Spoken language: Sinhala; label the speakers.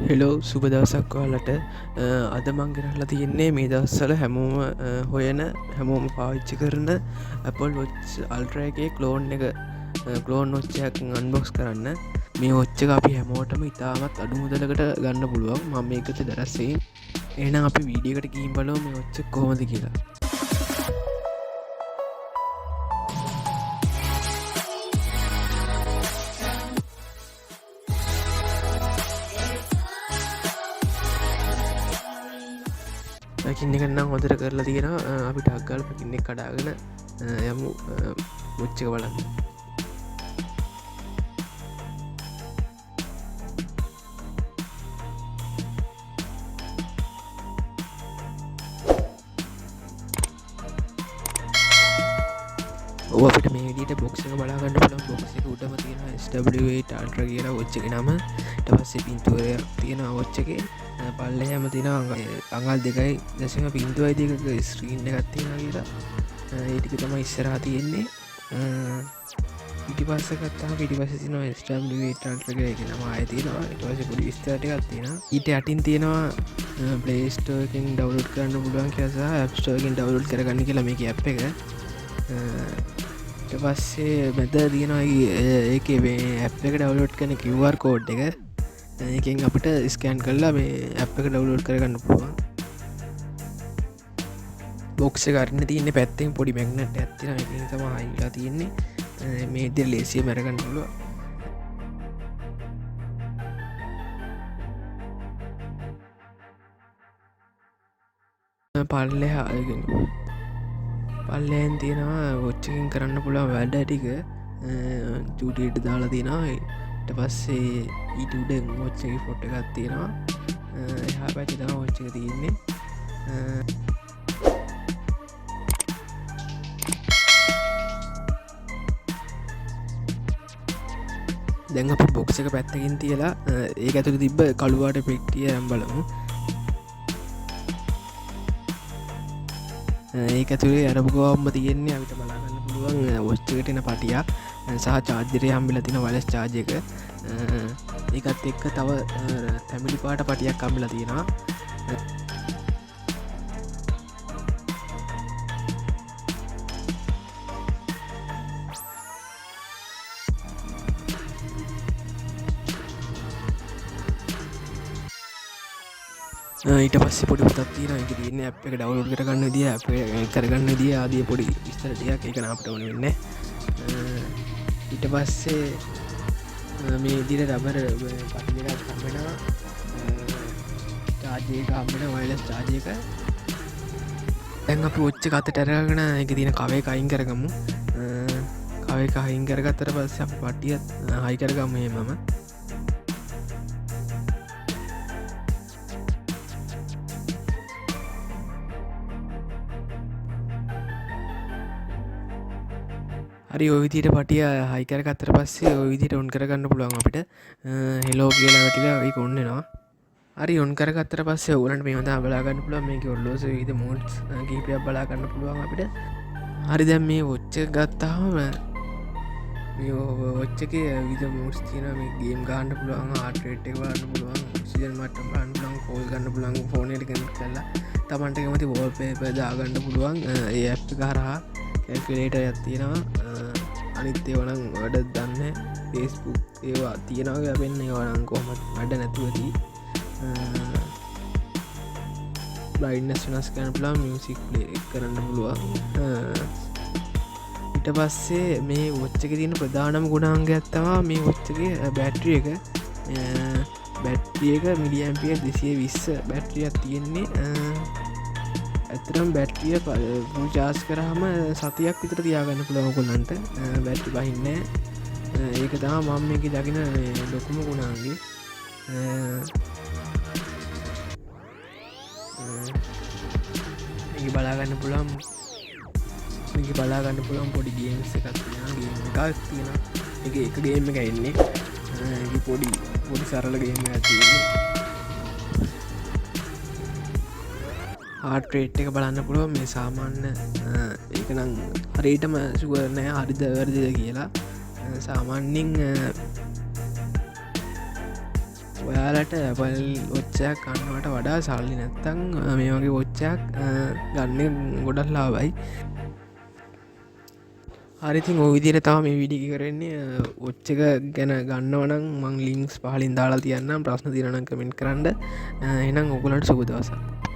Speaker 1: හෙලෝ සුබ දවසක් ඔයාලට අද මං ගෙනල්ලා තියෙන්නේ මේ දවස්වල හැමෝම හොයන හැමෝම පාවිච්චි කරන Apple Watch Ultra එකේ ක්ලෝන් වොච් එකක් අන්බොක්ස් කරන්න. මේ වොච් එක අපි හැමෝටම ඉතාමත් අඩු මුදලකට ගන්න පුළුවන්. මම මේකට දරස්සේ. එහෙනම් අපි වීඩියෝ එකට ගිහින් බලමු මේ වොච් එක කොහොමද කියලා. පැකින් එක නම් හොඳට කරලා තියෙනවා. අපි ටක් ගාලා පැකින් එක කඩාගෙන යමු වොච් එක බලන්න. අපිට මේ විදිහට බොක්ස් එක බලා ගන්න පුළුවන්. බොක්ස් එක උඩම තියෙනවා HW8 ULTRA කියලා වොච් එකේ නම. ඊට පස්සේ පින්තූරයක් තියෙනවා වොච් එකේ. පල්ලෙහාම තියෙනවා අඟල් 2.02 ස්ක්‍රීන් එකක් තියෙනවා කියලා. ඒ ටික තමයි ඉස්සරහා තියෙන්නේ. පිටිපස්ස ගත්තාම පිටිපස්සේ තියෙනවා HW8 ULTRA කියලා එක නම ආයෙ තියෙනවා. ඊට පස්සේ පොඩි විස්තර ටිකක් තියෙනවා. ඊට යටින් තියෙනවා Play Store එකෙන් ඩවුන්ලෝඩ් කරන්න පුළුවන් කියලා සහ App Store එකෙන් ඩවුන්ලෝඩ් කරගන්න කියලා මේකේ ඇප් එක. ඊට පස්සේ මෙතන තියෙනවා ඒකේ මේ ඇප් එක ඩවුන්ලෝඩ් කරන QR කෝඩ් එක. ඒකෙන් අපිට ස්කෑන් කරලා මේ ඇප් එක ඩවුන්ලෝඩ් කරගන්න පුළුවන්. බොක්ස් එක අරින්න තියෙන්නේ පැත්තෙන් පොඩි මැග්නට් එකක් තියෙනවා. ඒකෙන් තමයි හයිලා තියෙන්නේ. මේ විදිහට ලේසියෙන් අරගන්න පුළුවන්. පල්ලෙන් තියෙනවා වොච් එකෙන් කරන්න පුළුවන් වැඩ ටික චූටියට දාලා තියෙනවා. ඊට පස්සේ ඊට උඩ වොච් එකේ ෆොටෝ එකක් තියෙනවා. එහා පැත්තේ තමයි වොච් එක තියෙන්නේ. දැන් අපි බොක්ස් එක පැත්තකින් තියලා ඒක ඇතුලේ තිබ්බ කළු පාට පෙට්ටිය අරන් බලමු. ඒක ඇතුලේ අරපුවාම තියෙන්නේ අපිට බලා ගන්න පුළුවන් වොච් එකට එන පටියක් සහ චාර්ජරේ හම්බෙලා තියෙන වයර්ලස් චාර්ජ් එක. ඒකත් එක්ක තව තැඹිලි පාට පටියක් හම්බෙලා තියෙනවා. ඊට පස්සේ පොඩි පුතක් තියෙනවා. ඒක තියෙන්නේ ඇප් එක ඩවුන්ලෝඩ් කරගන්න විදිය, ඇප් එක කරගන්න විදිය ආදී පොඩි විස්තර ටිකක් ඒක නම් අපිට ඕන වෙන්නේ. ඊට පස්සේ මේ විදිහට රබර් පටි දෙකක් හම්බෙනවා. චාර්ජ් එක හම්බෙනවා, වයර්ලස් චාර්ජ් එක. දැන් අපි වොච් එක අතට අරගෙන ඒකේ තියෙන කව එක අයින් කරගමු. කව එක අයින් කරගත්තට පස්සේ අපි පටිය හයි කරගමු එහෙමම. හරි ඔය විදිහට පටිය හයි කරගත්තට පස්සේ ඔය විදිහට ඔන් කරගන්න පුළුවන් අපිට. හෙලෝ කියලා වැටිලා ඒක ඔන් වෙනවා. හරි ඔන් කරගත්තට පස්සේ ඕගලන්ට මේව තමයි බලා ගන්න පුළුවන්. මේකේ ඔල්ලෝසේ විවිධ මෝඩ්ස් කීපයක් බලා ගන්න පුළුවන් අපිට. හරි දැන් මේ වොච් එක ගත්තාම මේ වොච් එකේ විවිධ මෝඩ්ස් තියෙනවා. මේ ගේම් ගහන්න පුළුවන්, heart rate එක බලන්න පුළුවන්, ඔක්සිජන් මට්ටම බලන්න පුළුවන්, කෝල් ගන්න පුළුවන්, ෆෝන් එකට කනෙක්ට් කරලා තමන්ට කැමති වෝල්පේපර් දාගන්න පුළුවන්. ඒ ඇප් එක හරහා කැල්කියුලේටර් එකක් තියෙනවා. අනිත් ඒවා නම් වැඩ දන්නේ Facebook ඒවා තියෙනවා කියලා වෙන්නේ. ඒවා නම් කොහොමද වැඩ නැතුව තියෙයි. බ්‍රයිට්නස් වෙනස් කරන්න පුළුවන්, මියුසික් ප්ලේ කරන්න පුළුවන්. ඊට පස්සේ මේ වොච් එකේ තියෙන ප්‍රධානම ගුණාංගයක් තමයි මේ වොච් එකේ බැටරි එක. බැටරි එක මිලි ඇම්පියර් 220 බැටරියක් තියෙන්නේ. ඇතරම් බැට්‍රිය ෆුල් චාර්ජ් කරාම සතියක් විතර තියාගන්න පුළුවන් ඔයගොල්ලන්ට. බැටරි බහින්නේ නැහැ. ඒක තමයි මම මේකේ දකින ලොකුම ගුණාංගය. මේක බලා ගන්න පුළුවන්. මේක බලා ගන්න පුළුවන් පොඩි ගේම්ස් එකක් තියෙනවා. ගේම් එකක් තියෙනවා. මේක එක ගේම් එකක් එන්නේ. ඒක පොඩි සරල ගේම් එකක් තියෙනවා. heart rate එක බලන්න පුළුවන්. මේ සාමාන්‍ය ඒක නම් හරියටම ෂුවර් නෑ හරිද වැරදිද කියලා. සාමාන්‍යයෙන් ඔයාලට Apple watch එකක් ගන්නවට වඩා සල්ලි නැත්තම් මේ වගේ watch එකක් ගන්න ගොඩක් ලාභයි. හරි ඉතින් ඔය විදිහට තමයි මේ වීඩියෝ එක කරන්නේ. watch එක ගැන ගන්නවනම් මං links පහලින් දාලා තියන්නම්. ප්‍රශ්න තියෙනවා නම් කමෙන්ට් කරන්න. එහෙනම් ඔයගොල්ලන්ට සුබ දවසක්.